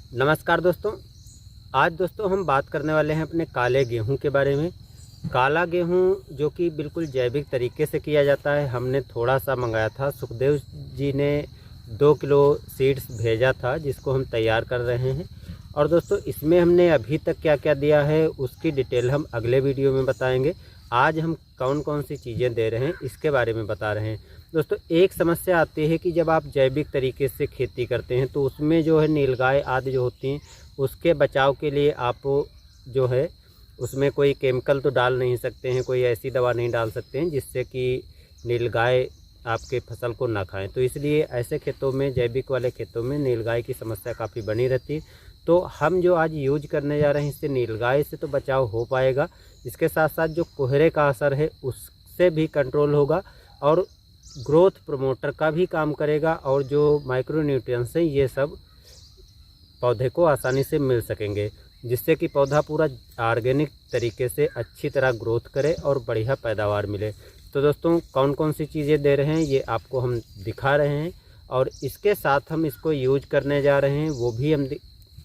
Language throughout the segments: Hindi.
नमस्कार दोस्तों। आज दोस्तों हम बात करने वाले हैं अपने काले गेहूं के बारे में। काला गेहूं जो कि बिल्कुल जैविक तरीके से किया जाता है, हमने थोड़ा सा मंगाया था। सुखदेव जी ने 2 किलो सीड्स भेजा था जिसको हम तैयार कर रहे हैं। और दोस्तों इसमें हमने अभी तक क्या क्या दिया है उसकी डिटेल हम अगले वीडियो में बताएंगे। आज हम कौन कौन सी चीज़ें दे रहे हैं इसके बारे में बता रहे हैं। दोस्तों एक समस्या आती है कि जब आप जैविक तरीके से खेती करते हैं तो उसमें जो है नीलगाय आदि जो होती हैं उसके बचाव के लिए आप जो है उसमें कोई केमिकल तो डाल नहीं सकते हैं, कोई ऐसी दवा नहीं डाल सकते हैं जिससे कि नीलगाय आपके फसल को ना खाएं। तो इसलिए ऐसे खेतों में, जैविक वाले खेतों में नीलगाय की समस्या काफ़ी बनी रहती है। तो हम जो आज यूज करने जा रहे हैं इससे नीलगाय से तो बचाव हो पाएगा, इसके साथ साथ जो कोहरे का असर है उससे भी कंट्रोल होगा और ग्रोथ प्रमोटर का भी काम करेगा। और जो माइक्रो न्यूट्रिएंट्स हैं ये सब पौधे को आसानी से मिल सकेंगे जिससे कि पौधा पूरा ऑर्गेनिक तरीके से अच्छी तरह ग्रोथ करे और बढ़िया पैदावार मिले। तो दोस्तों कौन कौन सी चीज़ें दे रहे हैं ये आपको हम दिखा रहे हैं और इसके साथ हम इसको यूज करने जा रहे हैं वो भी हम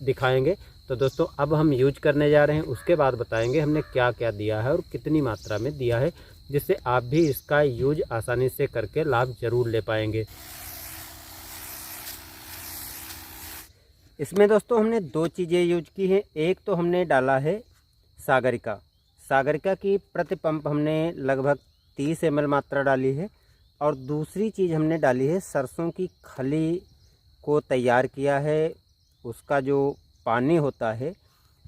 दिखाएंगे। तो दोस्तों अब हम यूज करने जा रहे हैं, उसके बाद बताएंगे हमने क्या क्या दिया है और कितनी मात्रा में दिया है, जिससे आप भी इसका यूज आसानी से करके लाभ जरूर ले पाएंगे। इसमें दोस्तों हमने 2 चीज़ें यूज की हैं। एक तो हमने डाला है सागरिका की प्रति पंप हमने लगभग 30 ml मात्रा डाली है। और दूसरी चीज़ हमने डाली है सरसों की खली को तैयार किया है, उसका जो पानी होता है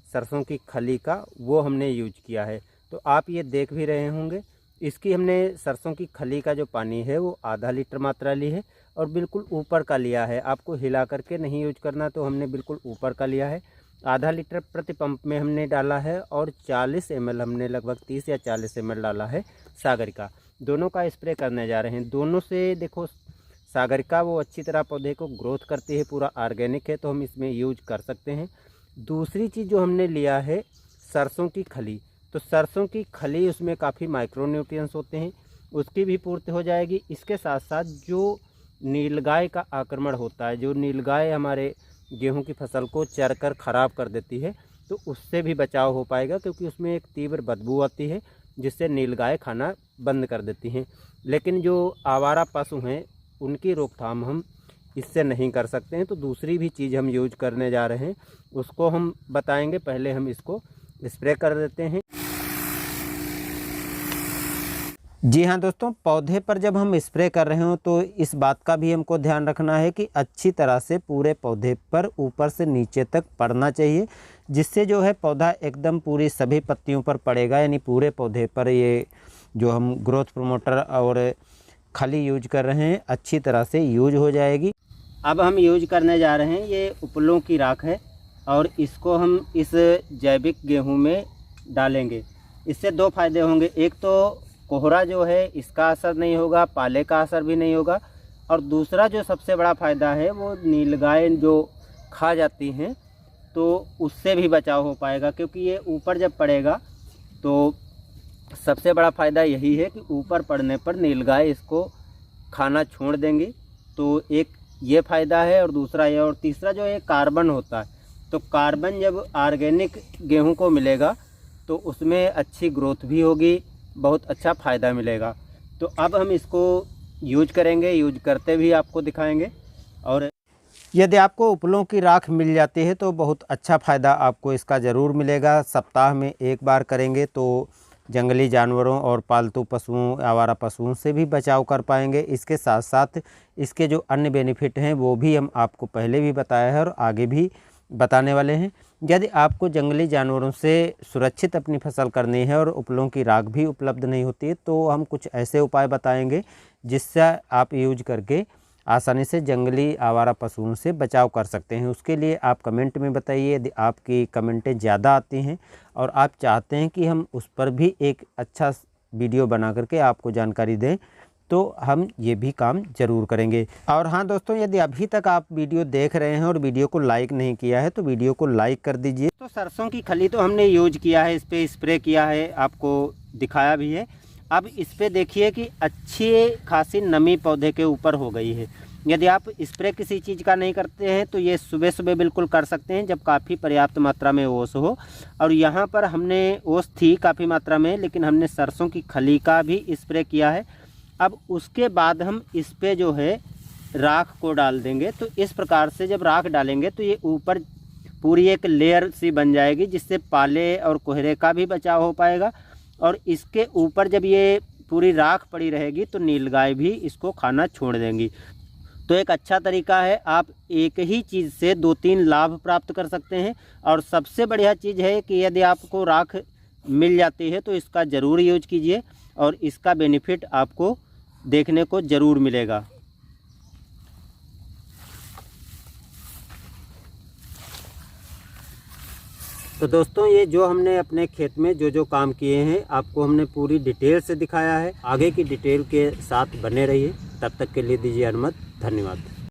सरसों की खली का वो हमने यूज किया है। तो आप ये देख भी रहे होंगे, इसकी हमने सरसों की खली का जो पानी है वो आधा लीटर मात्रा ली है और बिल्कुल ऊपर का लिया है। आपको हिला करके नहीं यूज करना, तो हमने बिल्कुल ऊपर का लिया है। आधा लीटर प्रति पंप में हमने डाला है और 40 ml हमने लगभग 30 या 40 ml डाला है सागरिका। दोनों का स्प्रे करने जा रहे हैं। दोनों से देखो सागरिका वो अच्छी तरह पौधे को ग्रोथ करती है, पूरा ऑर्गेनिक है तो हम इसमें यूज कर सकते हैं। दूसरी चीज़ जो हमने लिया है सरसों की खली, तो सरसों की खली उसमें काफ़ी माइक्रो न्यूट्रिएंट्स होते हैं, उसकी भी पूर्ति हो जाएगी। इसके साथ साथ जो नीलगाय का आक्रमण होता है, जो नीलगाय हमारे गेहूं की फसल को चर कर ख़राब कर देती है, तो उससे भी बचाव हो पाएगा क्योंकि उसमें एक तीव्र बदबू आती है जिससे नीलगाय खाना बंद कर देती हैं। लेकिन जो आवारा पशु हैं उनकी रोकथाम हम इससे नहीं कर सकते हैं। तो दूसरी भी चीज़ हम यूज करने जा रहे हैं, उसको हम बताएंगे। पहले हम इसको स्प्रे कर देते हैं। जी हाँ दोस्तों, पौधे पर जब हम स्प्रे कर रहे हो तो इस बात का भी हमको ध्यान रखना है कि अच्छी तरह से पूरे पौधे पर ऊपर से नीचे तक पड़ना चाहिए, जिससे जो है पौधा एकदम पूरी सभी पत्तियों पर पड़ेगा, यानी पूरे पौधे पर ये जो हम ग्रोथ प्रमोटर और खली यूज कर रहे हैं अच्छी तरह से यूज हो जाएगी। अब हम यूज करने जा रहे हैं, ये उपलों की राख है और इसको हम इस जैविक गेहूं में डालेंगे। इससे 2 फायदे होंगे। एक तो कोहरा जो है इसका असर नहीं होगा, पाले का असर भी नहीं होगा, और दूसरा जो सबसे बड़ा फ़ायदा है वो नीलगाय जो खा जाती हैं तो उससे भी बचाव हो पाएगा, क्योंकि ये ऊपर जब पड़ेगा तो सबसे बड़ा फ़ायदा यही है कि ऊपर पड़ने पर नीलगाय इसको खाना छोड़ देंगी। तो एक ये फ़ायदा है और दूसरा ये, और तीसरा जो है कार्बन होता है, तो कार्बन जब ऑर्गेनिक गेहूं को मिलेगा तो उसमें अच्छी ग्रोथ भी होगी, बहुत अच्छा फ़ायदा मिलेगा। तो अब हम इसको यूज करेंगे, यूज करते भी आपको दिखाएंगे। और यदि आपको उपलों की राख मिल जाती है तो बहुत अच्छा फ़ायदा आपको इसका ज़रूर मिलेगा। सप्ताह में 1 बार करेंगे तो जंगली जानवरों और पालतू पशुओं, आवारा पशुओं से भी बचाव कर पाएंगे। इसके साथ साथ इसके जो अन्य बेनिफिट हैं वो भी हम आपको पहले भी बताया है और आगे भी बताने वाले हैं। यदि आपको जंगली जानवरों से सुरक्षित अपनी फसल करनी है और उपलों की राख भी उपलब्ध नहीं होती है तो हम कुछ ऐसे उपाय बताएंगे जिससे आप यूज करके आसानी से जंगली आवारा पशुओं से बचाव कर सकते हैं। उसके लिए आप कमेंट में बताइए। यदि आपकी कमेंटें ज़्यादा आती हैं और आप चाहते हैं कि हम उस पर भी एक अच्छा वीडियो बना करके आपको जानकारी दें तो हम ये भी काम ज़रूर करेंगे। और हाँ दोस्तों, यदि अभी तक आप वीडियो देख रहे हैं और वीडियो को लाइक नहीं किया है तो वीडियो को लाइक कर दीजिए। तो सरसों की खली तो हमने यूज किया है, इस पर स्प्रे किया है, आपको दिखाया भी है। अब इस पर देखिए कि अच्छी खासी नमी पौधे के ऊपर हो गई है। यदि आप स्प्रे किसी चीज़ का नहीं करते हैं तो ये सुबह सुबह बिल्कुल कर सकते हैं जब काफ़ी पर्याप्त मात्रा में ओस हो। और यहाँ पर हमने ओस थी काफ़ी मात्रा में, लेकिन हमने सरसों की खली का भी स्प्रे किया है। अब उसके बाद हम इस पर जो है राख को डाल देंगे। तो इस प्रकार से जब राख डालेंगे तो ये ऊपर पूरी एक लेयर सी बन जाएगी, जिससे पाले और कोहरे का भी बचाव हो पाएगा। और इसके ऊपर जब ये पूरी राख पड़ी रहेगी तो नीलगाय भी इसको खाना छोड़ देंगी। तो एक अच्छा तरीका है, आप एक ही चीज़ से 2-3 लाभ प्राप्त कर सकते हैं। और सबसे बढ़िया चीज़ है कि यदि आपको राख मिल जाती है तो इसका ज़रूर यूज कीजिए और इसका बेनिफिट आपको देखने को ज़रूर मिलेगा। तो दोस्तों, ये जो हमने अपने खेत में जो काम किए हैं आपको हमने पूरी डिटेल से दिखाया है। आगे की डिटेल के साथ बने रहिए। तब तक के लिए दीजिए अनुमति। धन्यवाद।